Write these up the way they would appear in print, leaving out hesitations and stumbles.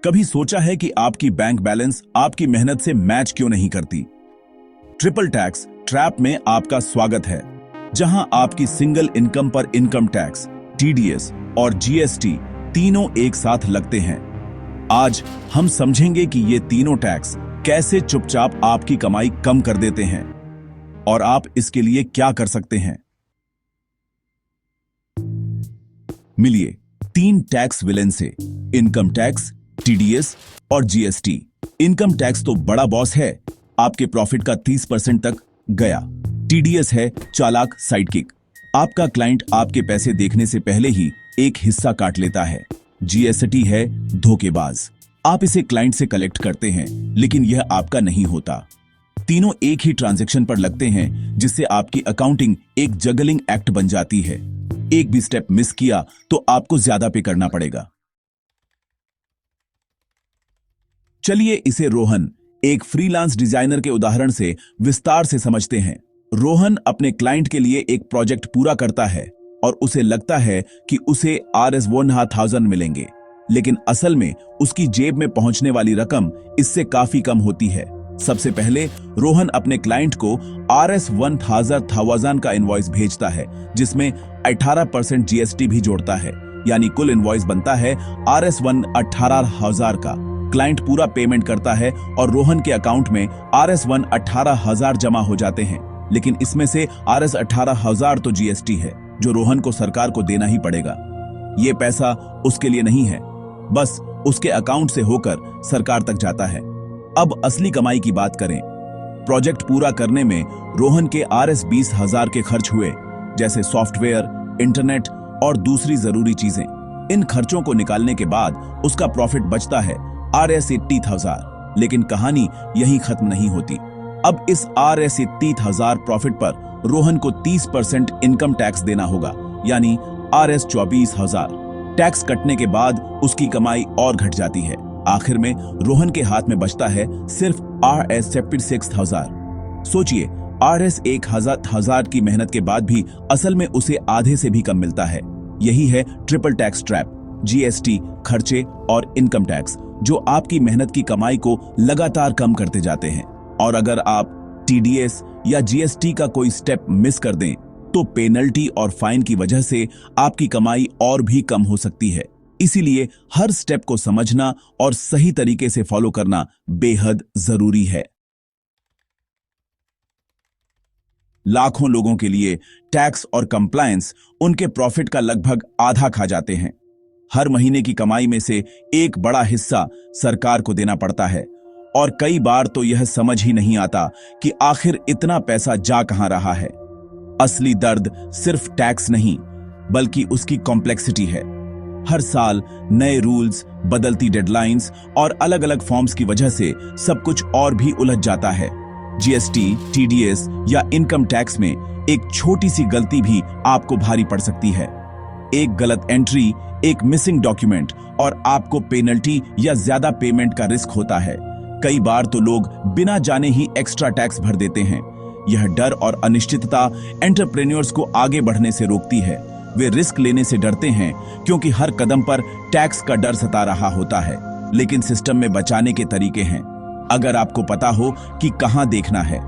कभी सोचा है कि आपकी बैंक बैलेंस आपकी मेहनत से मैच क्यों नहीं करती? ट्रिपल टैक्स ट्रैप में आपका स्वागत है, जहां आपकी सिंगल इनकम पर इनकम टैक्स, टीडीएस और जीएसटी तीनों एक साथ लगते हैं। आज हम समझेंगे कि ये तीनों टैक्स कैसे चुपचाप आपकी कमाई कम कर देते हैं और आप इसके लिए क्या कर सकते हैं। मिलिए 3 टैक्स विलेन से, इनकम टैक्स, टीडीएस और जीएसटी। इनकम टैक्स तो बड़ा बॉस है, आपके प्रॉफिट का 30% तक गया। टीडीएस है चालाक साइडकिक, आपका क्लाइंट आपके पैसे देखने से पहले ही एक हिस्सा काट लेता है। जीएसटी है धोखेबाज, आप इसे क्लाइंट से कलेक्ट करते हैं लेकिन यह आपका नहीं होता। तीनों एक ही ट्रांजैक्शन पर लगते हैं, जिससे आपकी अकाउंटिंग एक जगलिंग एक्ट बन जाती है। एक भी स्टेप मिस किया तो आपको ज्यादा पे करना पड़ेगा। चलिए इसे रोहन, एक फ्रीलांस डिजाइनर के उदाहरण से विस्तार से समझते हैं। रोहन अपने क्लाइंट के लिए एक प्रोजेक्ट पूरा करता है और उसे लगता है कि उसे Rs 1,500 मिलेंगे, लेकिन असल में उसकी जेब में पहुंचने वाली रकम इससे काफी कम होती है। सबसे पहले रोहन अपने क्लाइंट को Rs 1,000 का इनवॉइस भेजता है, जिसमें 18% जीएसटी भी जोड़ता है, यानी कुल इनवॉइस बनता है Rs 18,000 का। क्लाइंट पूरा पेमेंट करता है और रोहन के अकाउंट में Rs 18,000 जमा हो जाते हैं, लेकिन इसमें से Rs 18,000 तो जीएसटी है, जो रोहन को सरकार को देना ही पड़ेगा। ये पैसा उसके लिए नहीं है, बस उसके अकाउंट से होकर सरकार तक जाता है। अब असली कमाई की बात करें। प्रोजेक्ट पूरा करने में रोहन के Rs 20,000 के खर्च हुए, जैसे सॉफ्टवेयर, इंटरनेट और दूसरी जरूरी चीजें। इन खर्चों को निकालने के बाद उसका प्रॉफिट बचता है Rs 80,000, लेकिन कहानी यहीं खत्म नहीं होती। अब इस Rs 80,000 प्रॉफिट पर रोहन को 30% इनकम टैक्स देना होगा, यानी Rs 24,000। टैक्स कटने के बाद उसकी कमाई और घट जाती है। आखिर में रोहन के हाथ में बचता है सिर्फ Rs 76,000। सोचिए, Rs 1,000 की मेहनत के बाद भी असल में उसे आधे से भी कम मिलता है। यही है ट्रिपल टैक्स ट्रैप, जीएसटी, खर्चे और इनकम टैक्स, जो आपकी मेहनत की कमाई को लगातार कम करते जाते हैं। और अगर आप टीडीएस या जीएसटी का कोई स्टेप मिस कर दें, तो पेनल्टी और फाइन की वजह से आपकी कमाई और भी कम हो सकती है। इसीलिए हर स्टेप को समझना और सही तरीके से फॉलो करना बेहद जरूरी है। लाखों लोगों के लिए टैक्स और कंप्लायंस उनके प्रॉफिट का लगभग आधा खा जाते हैं। हर महीने की कमाई में से एक बड़ा हिस्सा सरकार को देना पड़ता है, और कई बार तो यह समझ ही नहीं आता कि आखिर इतना पैसा जा कहां रहा है। असली दर्द सिर्फ टैक्स नहीं, बल्कि उसकी कॉम्प्लेक्सिटी है। हर साल नए रूल्स, बदलती डेडलाइंस और अलग अलग फॉर्म्स की वजह से सब कुछ और भी उलझ जाता है। जीएसटी, टीडीएस या इनकम टैक्स में एक छोटी सी गलती भी आपको भारी पड़ सकती है। एक गलत एंट्री, एक मिसिंग डॉक्यूमेंट और आपको पेनल्टी या ज्यादा पेमेंट का रिस्क होता है। कई बार तो लोग बिना जाने ही एक्स्ट्रा टैक्स भर देते हैं। यह डर और अनिश्चितता एंटरप्रेन्योर्स को आगे बढ़ने से रोकती है। वे रिस्क लेने से डरते हैं क्योंकि हर कदम पर टैक्स का डर सता रहा होता है। लेकिन सिस्टम में बचाने के तरीके हैं, अगर आपको पता हो कि कहां देखना है।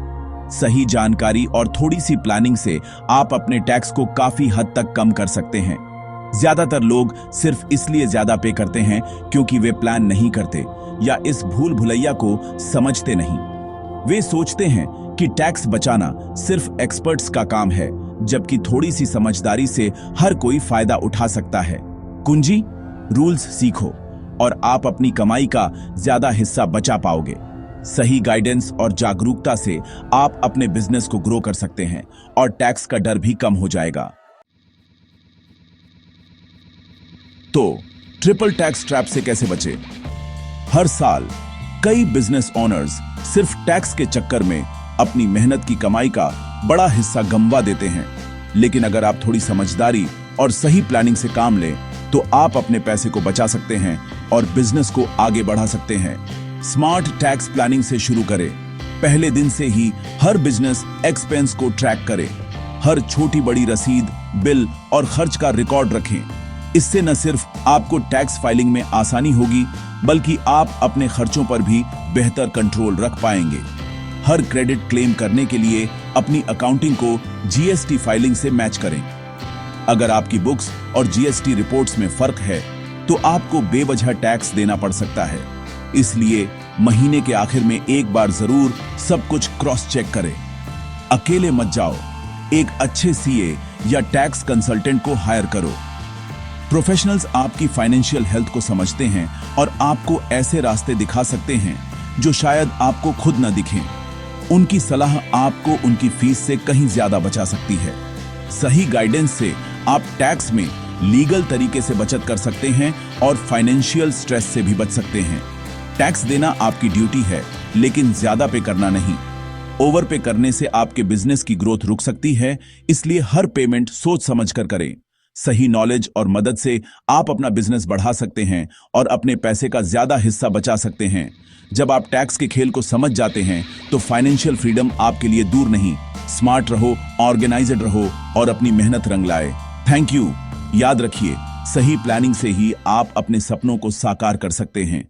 सही जानकारी और थोड़ी सी प्लानिंग से आप अपने टैक्स को काफी हद तक कम कर सकते हैं। ज्यादातर लोग सिर्फ इसलिए ज्यादा पे करते हैं क्योंकि वे प्लान नहीं करते या इस भूल भुलैया को समझते नहीं। वे सोचते हैं कि टैक्स बचाना सिर्फ एक्सपर्ट्स का काम है, जबकि थोड़ी सी समझदारी से हर कोई फायदा उठा सकता है। कुंजी, रूल्स सीखो और आप अपनी कमाई का ज्यादा हिस्सा बचा पाओगे। सही गाइडेंस और जागरूकता से आप अपने बिजनेस को ग्रो कर सकते हैं और टैक्स का डर भी कम हो जाएगा। तो ट्रिपल टैक्स ट्रैप से कैसे बचे? हर साल कई बिजनेस ओनर्स सिर्फ टैक्स के चक्कर में अपनी मेहनत की कमाई का बड़ा हिस्सा गंवा देते हैं। लेकिन अगर आप थोड़ी समझदारी और सही प्लानिंग से काम लें, तो आप अपने पैसे को बचा सकते हैं और बिजनेस को आगे बढ़ा सकते हैं। स्मार्ट टैक्स प्लानिंग से शुरू करें। पहले दिन से ही हर बिजनेस एक्सपेंस को ट्रैक करें। हर छोटी बड़ी रसीद, बिल और खर्च का रिकॉर्ड रखें। इससे न सिर्फ आपको टैक्स फाइलिंग में आसानी होगी, बल्कि आप अपने खर्चों पर भी बेहतर कंट्रोल रख पाएंगे। हर क्रेडिट क्लेम करने के लिए अपनी अकाउंटिंग को जीएसटी फाइलिंग से मैच करें। अगर आपकी बुक्स और जीएसटी रिपोर्ट्स में फर्क है, तो आपको बेवजह टैक्स देना पड़ सकता है। इसलिए महीने के आखिर में एक बार जरूर सब कुछ क्रॉस चेक करें। अकेले मत जाओ, एक अच्छे सीए या टैक्स कंसल्टेंट को हायर करो। प्रोफेशनल्स आपकी फाइनेंशियल हेल्थ को समझते हैं और आपको ऐसे रास्ते दिखा सकते हैं जो शायद आपको खुद न दिखें। उनकी सलाह आपको उनकी फीस से कहीं ज्यादा बचा सकती है। सही गाइडेंस से आप टैक्स में लीगल तरीके से बचत कर सकते हैं और फाइनेंशियल स्ट्रेस से भी बच सकते हैं। टैक्स देना आपकी ड्यूटी है, लेकिन ज्यादा पे करना नहीं। ओवर पे करने से आपके बिजनेस की ग्रोथ रुक सकती है, इसलिए हर पेमेंट सोच समझ कर करें। सही नॉलेज और मदद से आप अपना बिजनेस बढ़ा सकते हैं और अपने पैसे का ज्यादा हिस्सा बचा सकते हैं। जब आप टैक्स के खेल को समझ जाते हैं, तो फाइनेंशियल फ्रीडम आपके लिए दूर नहीं। स्मार्ट रहो, ऑर्गेनाइज्ड रहो और अपनी मेहनत रंग लाए। Thank you. याद रखिए, सही प्लानिंग से ही आप अपने सपनों को साकार कर सकते हैं।